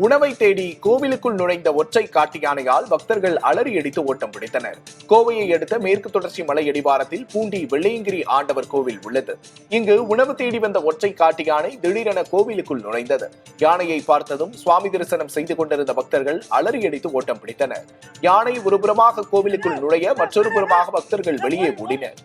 உணவை தேடி கோவிலுக்குள் நுழைந்த ஒற்றை காட்டு யானையால் பக்தர்கள் அலறியடித்து ஓட்டம் பிடித்தனர். கோவையை அடுத்த மேற்கு தொடர்ச்சி மலை அடிவாரத்தில் பூண்டி வெள்ளையங்கிரி ஆண்டவர் கோவில் உள்ளது. இங்கு உணவு தேடி வந்த ஒற்றை காட்டு யானை திடீரென கோவிலுக்குள் நுழைந்தது. யானையை பார்த்ததும் சுவாமி தரிசனம் செய்து கொண்டிருந்த பக்தர்கள் அலறியடித்து ஓட்டம் பிடித்தனர். யானை ஒருபுறமாக கோவிலுக்குள் நுழைய மற்றொரு புறமாக பக்தர்கள் வெளியே ஓடினர்.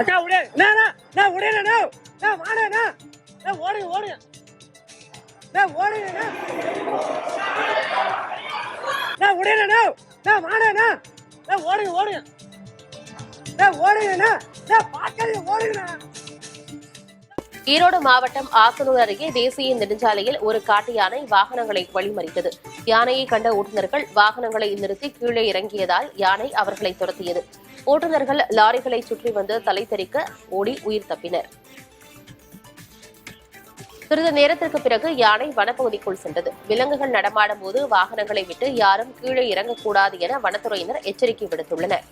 அக்கா விடு விடுண்ணா வாடண்ணா ஓடுங்க ஓடுங்க ஓடுங்கண்ணா விடுண்ணா வாடண்ணா ஓடுங்க ஓடுங்க ஓடுங்கண்ணா பார்க்காதீங்க ஓடுங்கண்ணா. ஈரோடு மாவட்டம் ஆத்தனூர் அருகே தேசிய நெடுஞ்சாலையில் ஒரு காட்டு யானை வாகனங்களை வழிமறித்தது. யானையை கண்ட ஓட்டுநர்கள் வாகனங்களை நிறுத்தி கீழே இறங்கியதால் யானை அவர்களை துரத்தியது. ஓட்டுநர்கள் லாரிகளை சுற்றி வந்து தலை தெறிக்க ஓடி உயிர் தப்பினர். சிறிது நேரத்திற்கு பிறகு யானை வனப்பகுதிக்குள் சென்றது. விலங்குகள் நடமாடும் போது வாகனங்களை விட்டு யாரும் கீழே இறங்கக்கூடாது என வனத்துறையினர் எச்சரிக்கை விடுத்துள்ளனர்.